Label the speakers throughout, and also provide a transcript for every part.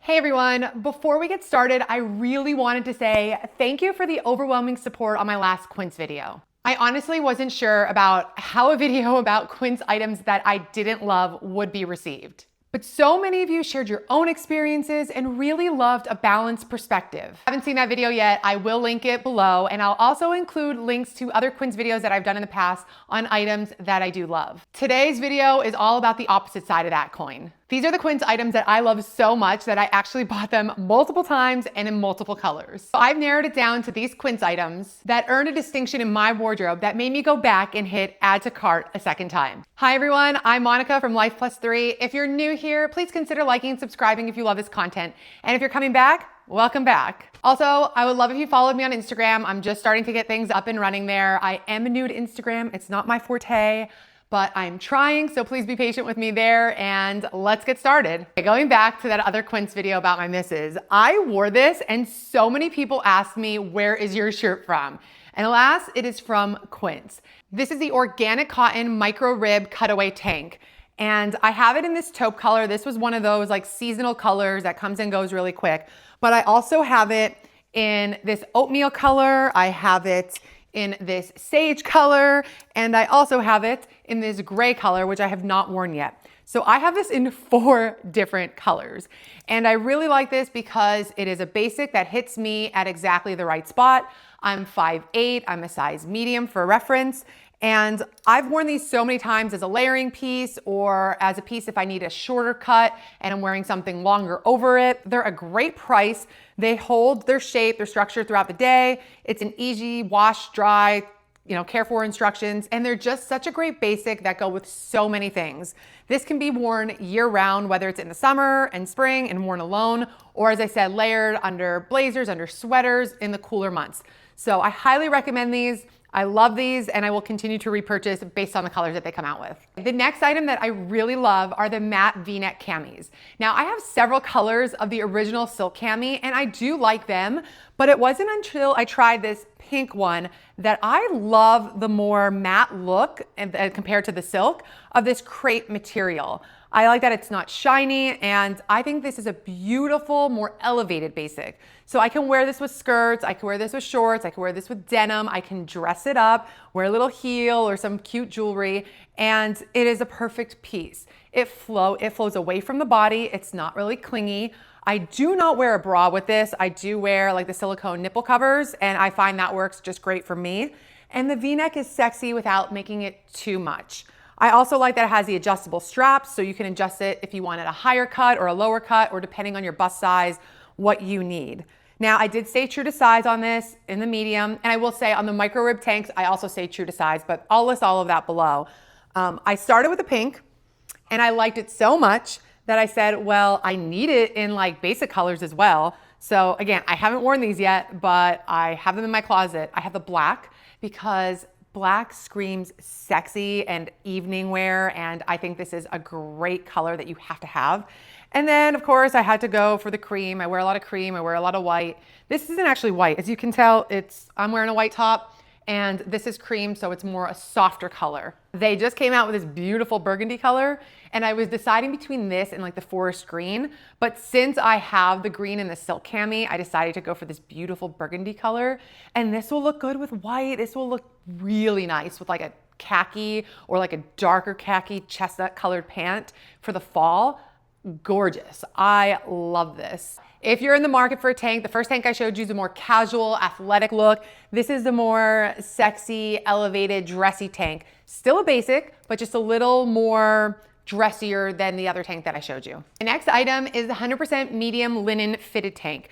Speaker 1: Hey everyone, before we get started, I really wanted to say thank you for the overwhelming support on my last Quince video. I honestly wasn't sure about how a video about Quince items that I didn't love would be received. But so many of you shared your own experiences and really loved a balanced perspective. If you haven't seen that video yet, I will link it below, and I'll also include links to other Quince videos that I've done in the past on items that I do love. Today's video is all about the opposite side of that coin. These are the Quince items that I love so much that I actually bought them multiple times and in multiple colors. So I've narrowed it down to these Quince items that earned a distinction in my wardrobe that made me go back and hit add to cart a second time. Hi everyone, I'm Monica from Life Plus 3. If you're new here, please consider liking and subscribing if you love this content. And if you're coming back, welcome back. Also, I would love if you followed me on Instagram. I'm just starting to get things up and running there. I am new to Instagram. It's not my forte, but I'm trying, so please be patient with me there, and let's get started. Okay, going back to that other Quince video about my misses, I wore this and so many people asked me, where is your shirt from? And alas, it is from Quince. This is the organic cotton micro rib cutaway tank. And I have it in this taupe color. This was one of those like seasonal colors that comes and goes really quick. But I also have it in this oatmeal color. I have it in this sage color, and I also have it in this gray color, which I have not worn yet. So I have this in 4 different colors. And I really like this because it is a basic that hits me at exactly the right spot. I'm 5'8", I'm a size medium for reference. And I've worn these so many times as a layering piece or as a piece if I need a shorter cut and I'm wearing something longer over it. They're a great price. They hold their shape, their structure throughout the day. It's an easy wash, dry, care for instructions. And they're just such a great basic that go with so many things. This can be worn year round, whether it's in the summer and spring and worn alone, or as I said, layered under blazers, under sweaters in the cooler months. So I highly recommend these. I love these, and I will continue to repurchase based on the colors that they come out with. The next item that I really love are the matte V-neck camis. Now, I have several colors of the original silk cami, and I do like them, but it wasn't until I tried this pink one that I love the more matte look compared to the silk of this crepe material. I like that it's not shiny, and I think this is a beautiful, more elevated basic. So I can wear this with skirts, I can wear this with shorts, I can wear this with denim, I can dress it up, wear a little heel or some cute jewelry, and it is a perfect piece. It flows away from the body, it's not really clingy. I do not wear a bra with this. I do wear like the silicone nipple covers, and I find that works just great for me. And the V-neck is sexy without making it too much. I also like that it has the adjustable straps, so you can adjust it if you wanted a higher cut or a lower cut, or depending on your bust size, what you need. Now, I did stay true to size on this in the medium, and I will say on the micro rib tanks, I also stay true to size, but I'll list all of that below. I started with the pink, and I liked it so much that I said, well, I need it in like basic colors as well. So again, I haven't worn these yet, but I have them in my closet. I have the black because black screams sexy and evening wear, and I think this is a great color that you have to have. And then of course I had to go for the cream. I wear a lot of cream, I wear a lot of white. This isn't actually white. As you can tell, I'm wearing a white top, and this is cream, so it's more a softer color. They just came out with this beautiful burgundy color, and I was deciding between this and like the forest green, but since I have the green in the silk cami, I decided to go for this beautiful burgundy color, and this will look good with white. This will look really nice with like a khaki or like a darker khaki chestnut colored pant for the fall. Gorgeous. I love this. If you're in the market for a tank, the first tank I showed you is a more casual, athletic look. This is the more sexy, elevated, dressy tank. Still a basic, but just a little more dressier than the other tank that I showed you. The next item is the 100% medium linen fitted tank.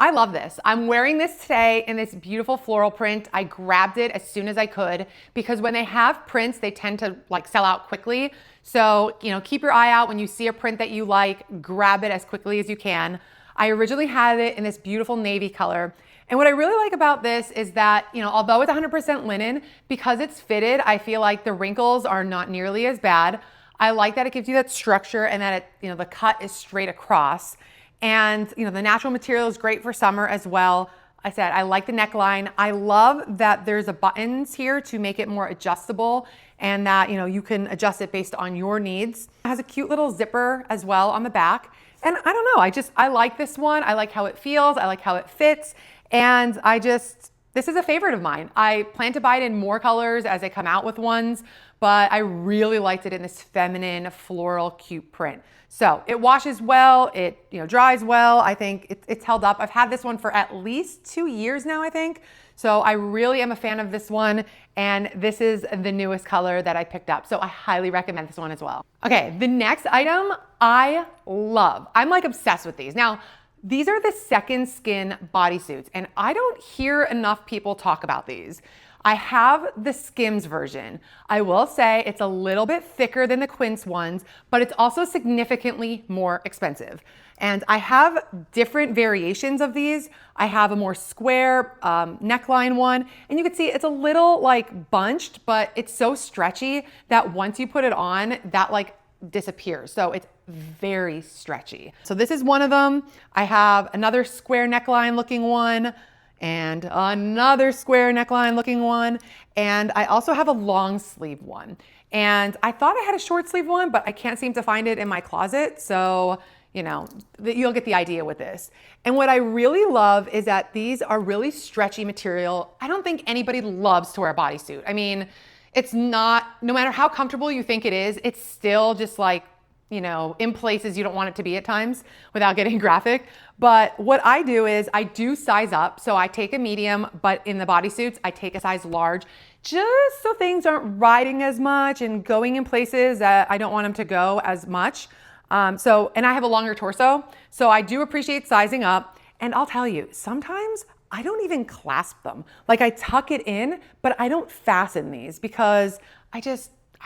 Speaker 1: I love this. I'm wearing this today in this beautiful floral print. I grabbed it as soon as I could because when they have prints, they tend to like sell out quickly. So, keep your eye out when you see a print that you like, grab it as quickly as you can. I originally had it in this beautiful navy color. And what I really like about this is that, although it's 100% linen, because it's fitted, I feel like the wrinkles are not nearly as bad. I like that it gives you that structure and that the cut is straight across. And the natural material is great for summer as well. I said, I like the neckline. I love that there's a buttons here to make it more adjustable and that, you can adjust it based on your needs. It has a cute little zipper as well on the back. And I don't know, I like this one. I like how it feels. I like how it fits. And this is a favorite of mine. I plan to buy it in more colors as they come out with ones, but I really liked it in this feminine floral cute print. So it washes well, it dries well. I think it's held up. I've had this one for at least 2 years now, I think. So I really am a fan of this one, and this is the newest color that I picked up. So I highly recommend this one as well. Okay, the next item I love. I'm like obsessed with these. Now, these are the Second Skin bodysuits, and I don't hear enough people talk about these. I have the Skims version. I will say it's a little bit thicker than the Quince ones, but it's also significantly more expensive. And I have different variations of these. I have a more square neckline one, and you can see it's a little like bunched, but it's so stretchy that once you put it on, that like disappears. So it's very stretchy. So this is one of them. I have another square neckline looking one, and another square neckline looking one. And I also have a long sleeve one. And I thought I had a short sleeve one, but I can't seem to find it in my closet. So, you'll get the idea with this. And what I really love is that these are really stretchy material. I don't think anybody loves to wear a bodysuit. I mean, it's not, no matter how comfortable you think it is, it's still just like, in places you don't want it to be at times without getting graphic. But what I do is I do size up. So I take a medium, but in the bodysuits, I take a size large, just so things aren't riding as much and going in places that I don't want them to go as much. And I have a longer torso, so I do appreciate sizing up. And I'll tell you, sometimes I don't even clasp them. Like I tuck it in, but I don't fasten these because I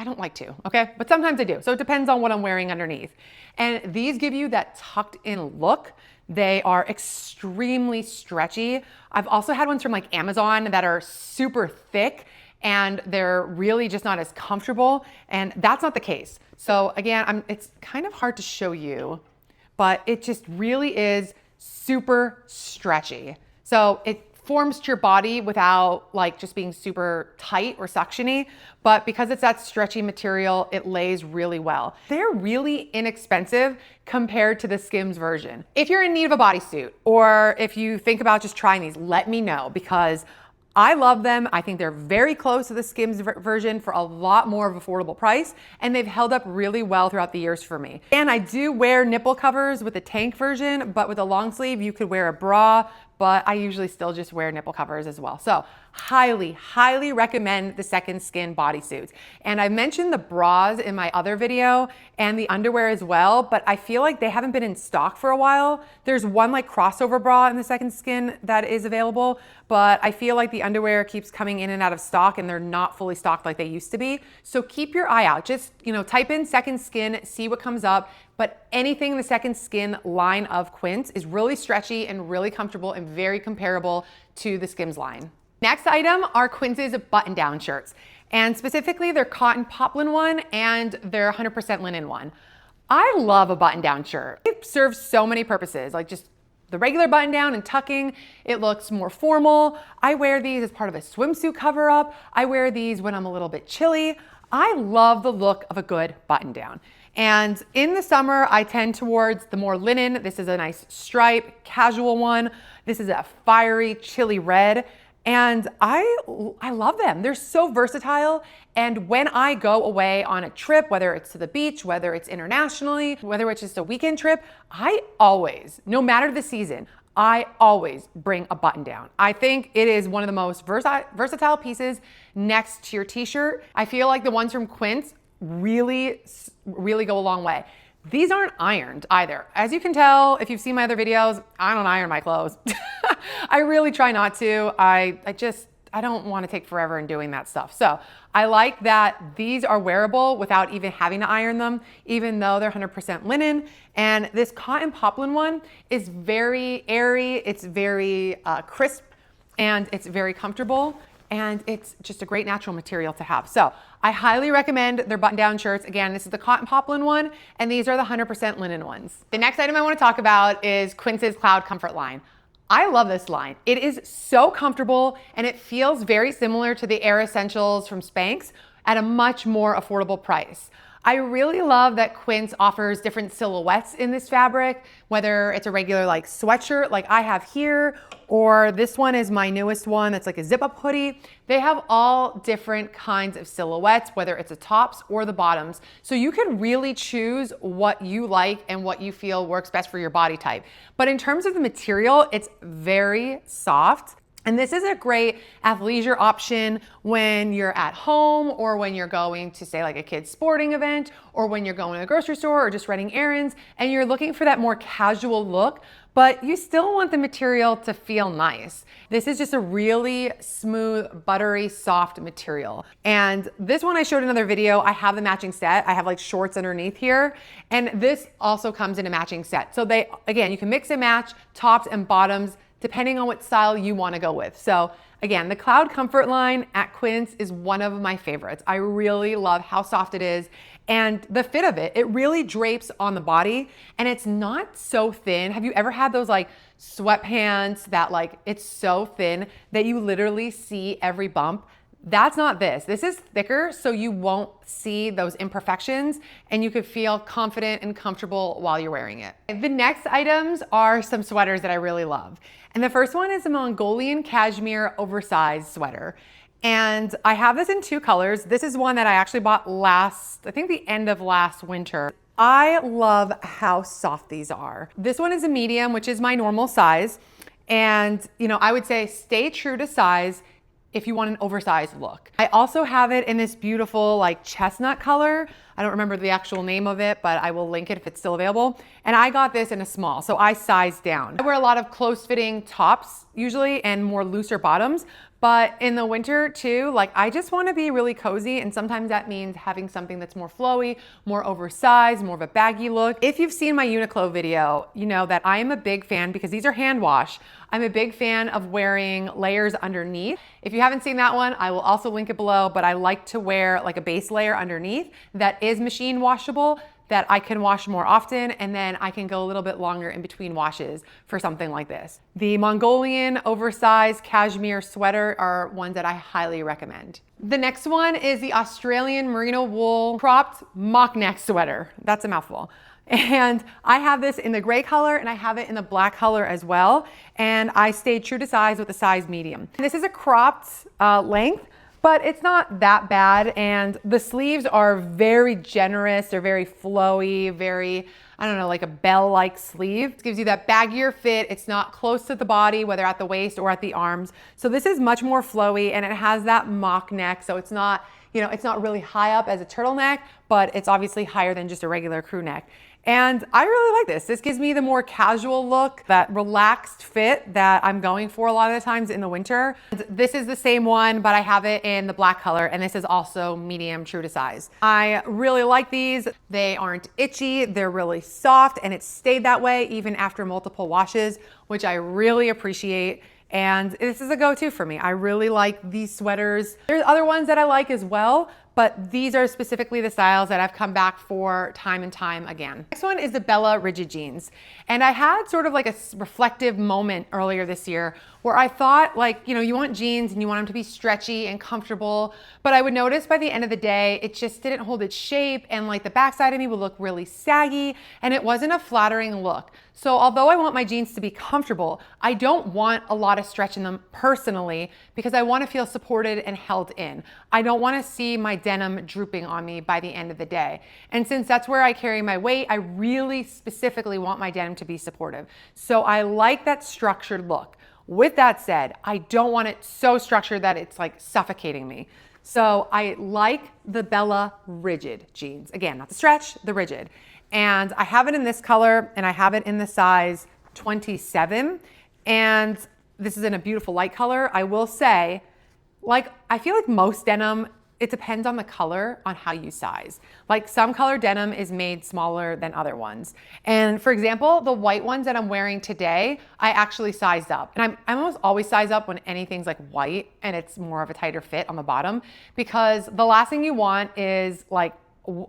Speaker 1: don't like to, okay? But sometimes I do. So it depends on what I'm wearing underneath. And these give you that tucked in look. They are extremely stretchy. I've also had ones from like Amazon that are super thick and they're really just not as comfortable. And that's not the case. So again, it's kind of hard to show you, but it just really is super stretchy. So it forms to your body without like just being super tight or suctiony, but because it's that stretchy material, it lays really well. They're really inexpensive compared to the Skims version. If you're in need of a bodysuit or if you think about just trying these, let me know because I love them. I think they're very close to the Skims version for a lot more of affordable price, and they've held up really well throughout the years for me. And I do wear nipple covers with the tank version, but with a long sleeve, you could wear a bra, but I usually still just wear nipple covers as well. So highly, highly recommend the Second Skin bodysuits. And I mentioned the bras in my other video and the underwear as well, but I feel like they haven't been in stock for a while. There's one like crossover bra in the Second Skin that is available, but I feel like the underwear keeps coming in and out of stock and they're not fully stocked like they used to be. So keep your eye out. Just, type in Second Skin, see what comes up. But anything in the Second Skin line of Quince is really stretchy and really comfortable and very comparable to the Skims line. Next item are Quince's button-down shirts, and specifically their cotton poplin one and their 100% linen one. I love a button-down shirt. It serves so many purposes, like just the regular button-down and tucking. It looks more formal. I wear these as part of a swimsuit cover-up. I wear these when I'm a little bit chilly. I love the look of a good button-down. And in the summer, I tend towards the more linen. This is a nice stripe, casual one. This is a fiery, chilly red. And I love them. They're so versatile. And when I go away on a trip, whether it's to the beach, whether it's internationally, whether it's just a weekend trip, I always, no matter the season, I always bring a button down. I think it is one of the most versatile pieces next to your t-shirt. I feel like the ones from Quince really go a long way. These aren't ironed either. As you can tell, if you've seen my other videos, I don't iron my clothes. I really try not to. I don't want to take forever in doing that stuff. So I like that these are wearable without even having to iron them, even though they're 100% linen. And this cotton poplin one is very airy. It's very crisp and it's very comfortable. And it's just a great natural material to have. So I highly recommend their button-down shirts. Again, this is the cotton poplin one, and these are the 100% linen ones. The next item I wanna talk about is Quince's Cloud Comfort line. I love this line. It is so comfortable, and it feels very similar to the Air Essentials from Spanx at a much more affordable price. I really love that Quince offers different silhouettes in this fabric, whether it's a regular like sweatshirt like I have here, or this one is my newest one that's like a zip up hoodie. They have all different kinds of silhouettes, whether it's the tops or the bottoms. So you can really choose what you like and what you feel works best for your body type. But in terms of the material, it's very soft. And this is a great athleisure option when you're at home or when you're going to say like a kid's sporting event or when you're going to the grocery store or just running errands and you're looking for that more casual look, but you still want the material to feel nice. This is just a really smooth, buttery, soft material. And this one I showed in another video, I have the matching set. I have like shorts underneath here. And this also comes in a matching set. So again, you can mix and match tops and bottoms depending on what style you want to go with. So again, the Cloud Comfort line at Quince is one of my favorites. I really love how soft it is and the fit of it. It really drapes on the body and it's not so thin. Have you ever had those like sweatpants that like it's so thin that you literally see every bump? That's not this. This is thicker, so you won't see those imperfections and you could feel confident and comfortable while you're wearing it. The next items are some sweaters that I really love. And the first one is a Mongolian cashmere oversized sweater. And I have this in two colors. This is one that I actually bought I think the end of last winter. I love how soft these are. This one is a medium, which is my normal size. And I would say stay true to size if you want an oversized look. I also have it in this beautiful like chestnut color. I don't remember the actual name of it, but I will link it if it's still available. And I got this in a small, so I sized down. I wear a lot of close fitting tops usually and more looser bottoms, but in the winter too, like I just wanna be really cozy and sometimes that means having something that's more flowy, more oversized, more of a baggy look. If you've seen my Uniqlo video, you know that I am a big fan because these are hand wash. I'm a big fan of wearing layers underneath. If you haven't seen that one, I will also link it below, but I like to wear like a base layer underneath that is machine washable that I can wash more often, and then I can go a little bit longer in between washes for something like this. The Mongolian oversized cashmere sweater are ones that I highly recommend. The next one is the Australian merino wool cropped mock neck sweater. That's a mouthful. And I have this in the gray color and I have it in the black color as well. And I stayed true to size with a size medium. This is a cropped length, but it's not that bad. And the sleeves are very generous. They're very flowy, very, I don't know, like a bell-like sleeve. It gives you that baggier fit. It's not close to the body, whether at the waist or at the arms. So this is much more flowy and it has that mock neck. So it's not, it's not really high up as a turtleneck, but it's obviously higher than just a regular crew neck. And I really like this. This gives me the more casual look, that relaxed fit that I'm going for a lot of the times in the winter. This is the same one, but I have it in the black color, and this is also medium true to size. I really like these. They aren't itchy, they're really soft, and it stayed that way even after multiple washes, which I really appreciate. And this is a go-to for me. I really like these sweaters. There's other ones that I like as well, but these are specifically the styles that I've come back for time and time again. Next one is the Bella Rigid Jeans. And I had sort of like a reflective moment earlier this year where I thought like, you want jeans and you want them to be stretchy and comfortable, but I would notice by the end of the day, it just didn't hold its shape and like the backside of me would look really saggy and it wasn't a flattering look. So although I want my jeans to be comfortable, I don't want a lot of stretch in them personally because I want to feel supported and held in. I don't want to see my denim drooping on me by the end of the day. And since that's where I carry my weight, I really specifically want my denim to be supportive. So I like that structured look. With that said, I don't want it so structured that it's like suffocating me. So I like the Bella Rigid jeans. Again, not the stretch, the rigid. And I have it in this color and I have it in the size 27. And this is in a beautiful light color. I will say, I feel like most denim, it depends on the color on how you size. Like some color denim is made smaller than other ones. And for example, the white ones that I'm wearing today, I actually sized up. And I almost always size up when anything's like white and it's more of a tighter fit on the bottom, because the last thing you want is like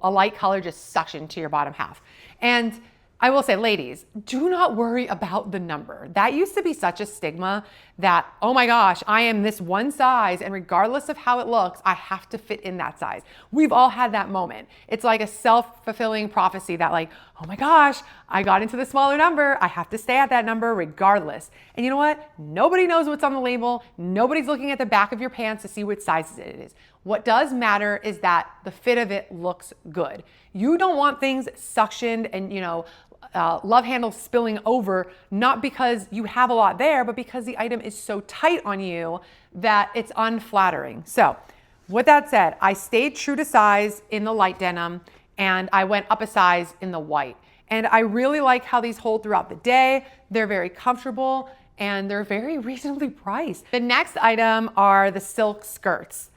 Speaker 1: a light color just suction to your bottom half. And I will say, ladies, do not worry about the number. That used to be such a stigma that, oh my gosh, I am this one size, and regardless of how it looks, I have to fit in that size. We've all had that moment. It's like a self-fulfilling prophecy that like, oh my gosh, I got into the smaller number. I have to stay at that number regardless. And you know what? Nobody knows what's on the label. Nobody's looking at the back of your pants to see what sizes it is. What does matter is that the fit of it looks good. You don't want things suctioned and, love handles spilling over, not because you have a lot there, but because the item is so tight on you that it's unflattering. So with that said, I stayed true to size in the light denim, and I went up a size in the white. And I really like how these hold throughout the day. They're very comfortable and they're very reasonably priced. The next item are the silk skirts.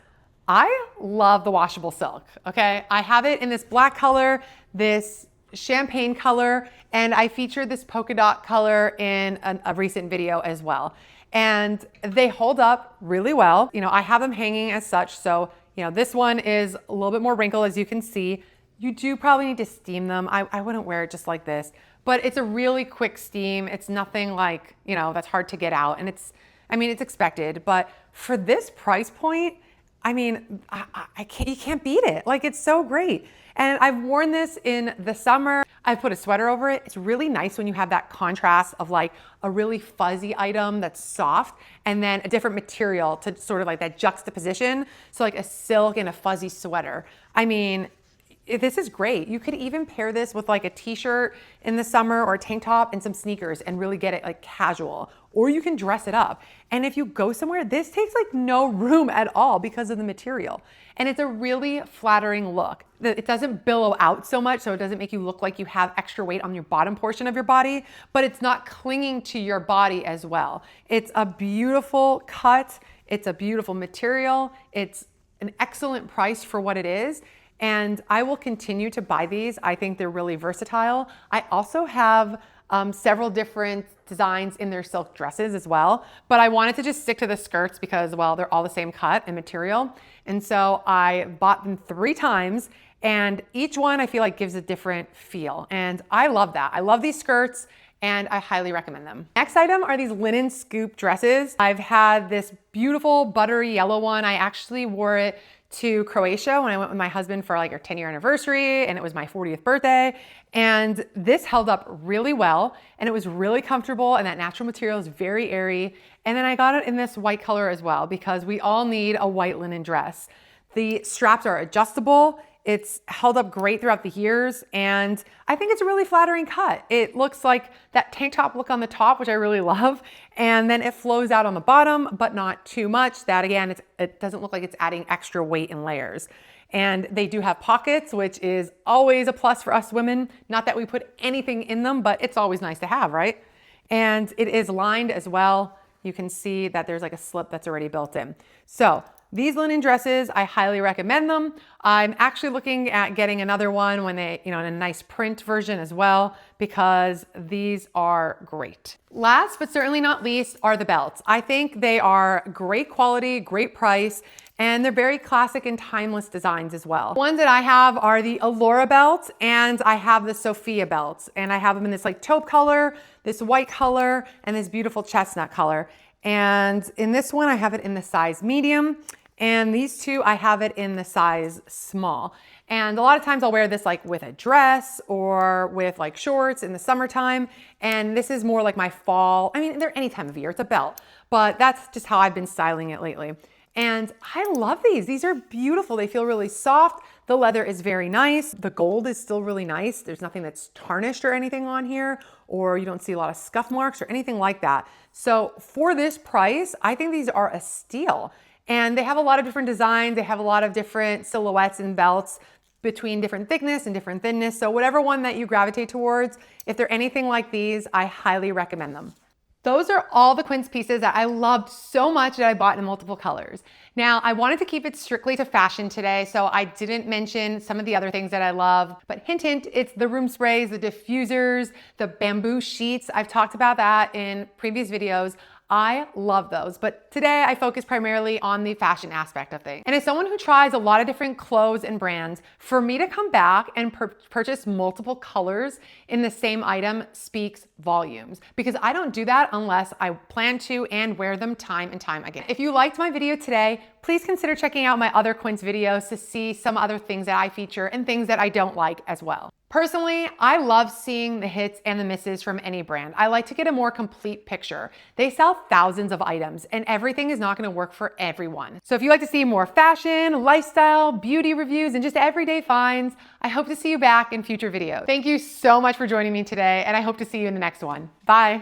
Speaker 1: I love the washable silk, okay? I have it in this black color, this champagne color, and I featured this polka dot color in a recent video as well. And they hold up really well. I have them hanging as such. So, this one is a little bit more wrinkled, as you can see. You do probably need to steam them. I wouldn't wear it just like this, but it's a really quick steam. It's nothing like, that's hard to get out. And it's expected, but for this price point, you can't beat it. Like, it's so great. And I've worn this in the summer. I've put a sweater over it. It's really nice when you have that contrast of like a really fuzzy item that's soft and then a different material to sort of like that juxtaposition. So like a silk and a fuzzy sweater. This is great. You could even pair this with like a t-shirt in the summer or a tank top and some sneakers and really get it like casual, or you can dress it up. And if you go somewhere, this takes like no room at all because of the material. And it's a really flattering look. It doesn't billow out so much, so it doesn't make you look like you have extra weight on your bottom portion of your body, but it's not clinging to your body as well. It's a beautiful cut. It's a beautiful material. It's an excellent price for what it is. And I will continue to buy these. I think they're really versatile. I also have several different designs in their silk dresses as well, but I wanted to just stick to the skirts because, well, they're all the same cut and material. And so I bought them 3 times, and each one I feel like gives a different feel. And I love that. I love these skirts, and I highly recommend them. Next item are these linen scoop dresses. I've had this beautiful buttery yellow one. I actually wore it to Croatia when I went with my husband for like our 10-year anniversary, and it was my 40th birthday. And this held up really well, and it was really comfortable, and that natural material is very airy. And then I got it in this white color as well because we all need a white linen dress. The straps are adjustable. It's held up great throughout the years, and I think it's a really flattering cut. It looks like that tank top look on the top, which I really love, and then it flows out on the bottom, but not too much. That again, it doesn't look like it's adding extra weight and layers. And they do have pockets, which is always a plus for us women. Not that we put anything in them, but it's always nice to have, right? And it is lined as well. You can see that there's like a slip that's already built in. So these linen dresses, I highly recommend them. I'm actually looking at getting another one when they, in a nice print version as well, because these are great. Last but certainly not least are the belts. I think they are great quality, great price, and they're very classic and timeless designs as well. The ones that I have are the Allura belt, and I have the Sophia belts, and I have them in this like taupe color, this white color, and this beautiful chestnut color. And in this one, I have it in the size medium, and these two, I have it in the size small. And a lot of times I'll wear this like with a dress or with like shorts in the summertime. And this is more like my fall. They're any time of year, it's a belt, but that's just how I've been styling it lately. And I love these. These are beautiful. They feel really soft. The leather is very nice. The gold is still really nice. There's nothing that's tarnished or anything on here, or you don't see a lot of scuff marks or anything like that. So for this price, I think these are a steal. And they have a lot of different designs. They have a lot of different silhouettes and belts between different thickness and different thinness. So whatever one that you gravitate towards, if they're anything like these, I highly recommend them. Those are all the Quince pieces that I loved so much that I bought in multiple colors. Now, I wanted to keep it strictly to fashion today, so I didn't mention some of the other things that I love, but hint, hint, it's the room sprays, the diffusers, the bamboo sheets. I've talked about that in previous videos. I love those, but today I focus primarily on the fashion aspect of things. And as someone who tries a lot of different clothes and brands, for me to come back and purchase multiple colors in the same item speaks volumes, because I don't do that unless I plan to and wear them time and time again. If you liked my video today, please consider checking out my other Quince videos to see some other things that I feature and things that I don't like as well. Personally, I love seeing the hits and the misses from any brand. I like to get a more complete picture. They sell thousands of items and everything is not gonna work for everyone. So if you like to see more fashion, lifestyle, beauty reviews, and just everyday finds, I hope to see you back in future videos. Thank you so much for joining me today, and I hope to see you in the next one. Bye.